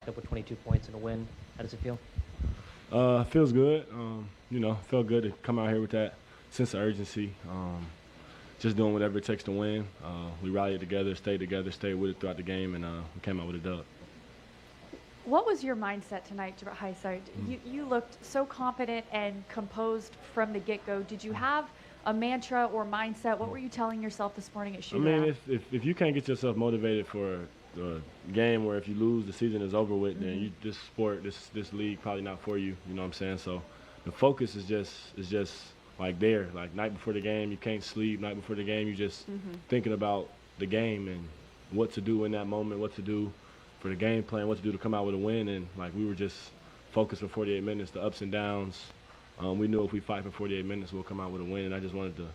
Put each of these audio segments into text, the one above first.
up with 22 points and a win. How does it feel? Feels good. Felt good to come out here with that sense of urgency. Just doing whatever it takes to win. We rallied together, stayed with it throughout the game, and we came out with a dub. What was your mindset tonight, Jabari? You looked so confident and composed from the get-go. Did you have a mantra or mindset? What were you telling yourself this morning at shooting? I mean, if you can't get yourself motivated for a game where if you lose, the season is over with, then this sport, this league probably not for you. You know what I'm saying? So the focus is just like there. Like night before the game, you can't sleep. Night before the game, you just thinking about the game and what to do in that moment, what to do for the game plan, what to do to come out with a win. And like we were just focused for 48 minutes, the ups and downs. We knew if we fight for 48 minutes, we'll come out with a win. And I just wanted to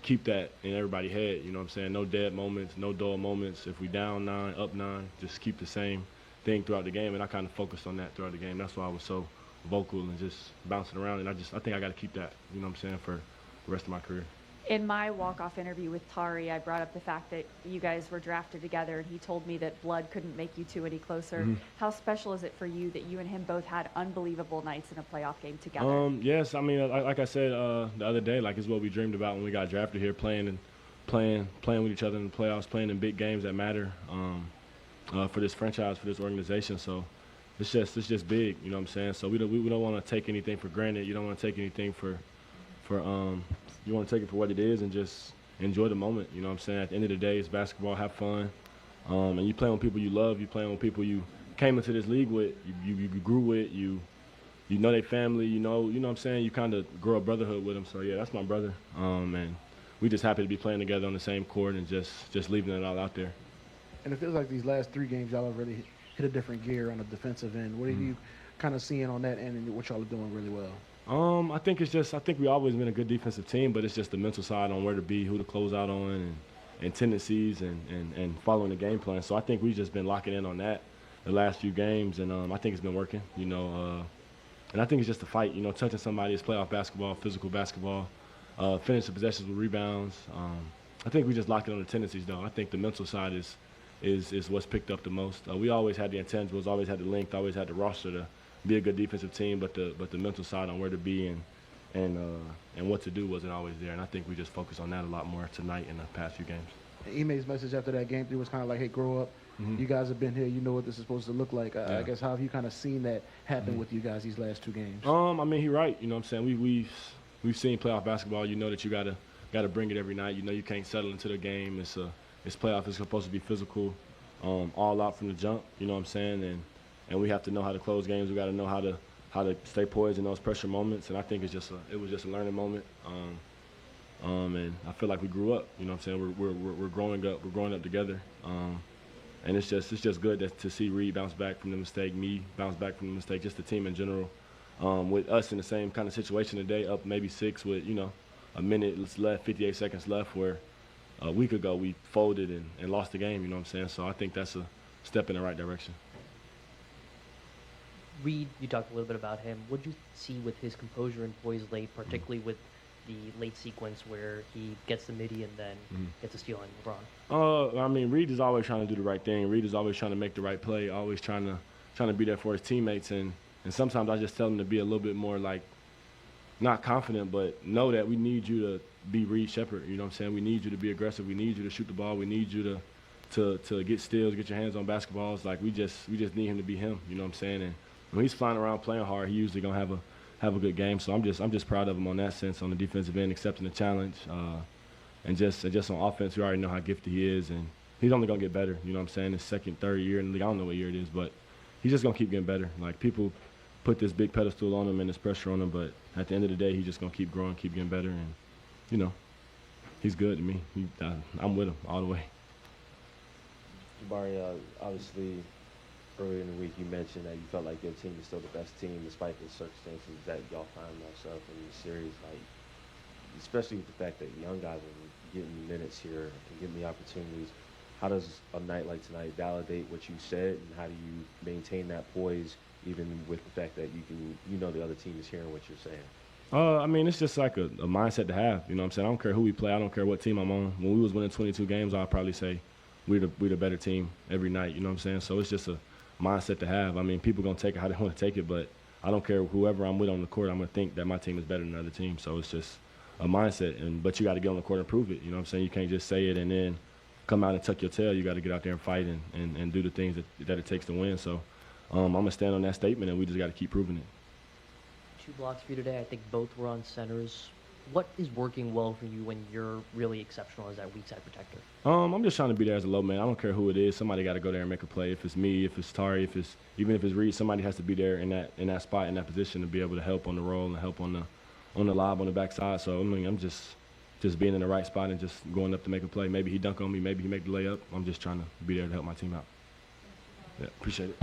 keep that in everybody's head. You know what I'm saying? No dead moments, no dull moments. If we down 9, up 9, just keep the same thing throughout the game. And I kind of focused on that throughout the game. That's why I was so vocal and just bouncing around. And I think I got to keep that, you know what I'm saying, for the rest of my career. In my walk-off interview with Tari, I brought up the fact that you guys were drafted together, and he told me that blood couldn't make you two any closer. How special is it for you that you and him both had unbelievable nights in a playoff game together? Yes, I mean, like I said the other day, like it's what we dreamed about when we got drafted here, playing with each other in the playoffs, playing in big games that matter for this franchise, for this organization. So it's just big, you know what I'm saying? So we don't want to take anything for granted. You don't want to take anything for you want to take it for what it is and just enjoy the moment. You know what I'm saying? At the end of the day, it's basketball. Have fun. And you play with people you love. You play with people you came into this league with. You grew with. You know their family. You know what I'm saying? You kind of grow a brotherhood with them. So, yeah, that's my brother. And we just happy to be playing together on the same court and just leaving it all out there. And it feels like these last 3 games, y'all have really hit a different gear on the defensive end. What are you kind of seeing on that end and what y'all are doing really well? I think we've always been a good defensive team, but it's just the mental side on where to be, who to close out on, and tendencies and following the game plan. So I think we've just been locking in on that the last few games, and I think it's been working, and I think it's just a fight, touching somebody is playoff basketball, physical basketball, finishing possessions with rebounds. I think we just lock in on the tendencies, though. I think the mental side is what's picked up the most. We always had the intangibles, always had the length, always had the roster to be a good defensive team, but the mental side on where to be and what to do wasn't always there. And I think we just focused on that a lot more tonight in the past few games. Ime's message after that game 3 was kind of like, hey, grow up. You guys have been here. You know what this is supposed to look like. I guess how have you kind of seen that happen with you guys these last 2 games? I mean, he's right. You know what I'm saying? We've seen playoff basketball. You know that you gotta bring it every night. You know you can't settle into the game. It's playoff. It's supposed to be physical, all out from the jump. You know what I'm saying? And we have to know how to close games. We got to know how to stay poised in those pressure moments. And I think it was just a learning moment. And I feel like we grew up. You know what I'm saying? We're growing up. We're growing up together. And it's just good to see Reed bounce back from the mistake, me bounce back from the mistake, just the team in general. With us in the same kind of situation today, up maybe 6 with a minute left, 58 seconds left, where a week ago we folded and lost the game. You know what I'm saying? So I think that's a step in the right direction. Reed, you talked a little bit about him. What did you see with his composure and poise late, particularly with the late sequence where he gets the midi and then gets a steal on LeBron? I mean, Reed is always trying to do the right thing. Reed is always trying to make the right play, always trying to be there for his teammates. And sometimes I just tell him to be a little bit more like, not confident, but know that we need you to be Reed Shepherd. You know what I'm saying? We need you to be aggressive. We need you to shoot the ball. We need you to get steals, get your hands on basketballs. Like we just need him to be him. You know what I'm saying? And when he's flying around playing hard, he usually gonna have a good game. So I'm just proud of him on that sense, on the defensive end, accepting the challenge, and just on offense, we already know how gifted he is, and he's only gonna get better. You know what I'm saying? His second, third year in the league, I don't know what year it is, but he's just gonna keep getting better. Like people put this big pedestal on him and this pressure on him, but at the end of the day, he's just gonna keep growing, keep getting better, and he's good to me. I'm with him all the way. Jabari, obviously, earlier in the week you mentioned that you felt like your team is still the best team despite the circumstances that y'all find yourself in the series. Like, especially with the fact that young guys are getting minutes here and getting the opportunities. How does a night like tonight validate what you said, and how do you maintain that poise even with the fact that the other team is hearing what you're saying? I mean, it's just like a mindset to have. You know what I'm saying? I don't care who we play. I don't care what team I'm on. When we was winning 22 games, I'd probably say we're the better team every night. You know what I'm saying? So it's just a mindset to have. I mean, people going to take it how they want to take it, but I don't care whoever I'm with on the court. I'm going to think that my team is better than another team. So it's just a mindset. But you got to get on the court and prove it. You know what I'm saying? You can't just say it and then come out and tuck your tail. You got to get out there and fight and do the things that it takes to win. So I'm going to stand on that statement, and we just got to keep proving it. 2 blocks for you today. I think both were on centers. What is working well for you when you're really exceptional as that weak side protector? I'm just trying to be there as a low man. I don't care who it is. Somebody got to go there and make a play. If it's me, if it's Tari, even if it's Reed, somebody has to be there in that spot, in that position, to be able to help on the roll and help on the lob on the backside. So I mean, I'm just being in the right spot and just going up to make a play. Maybe he dunk on me, maybe he make the layup. I'm just trying to be there to help my team out. Yeah, appreciate it.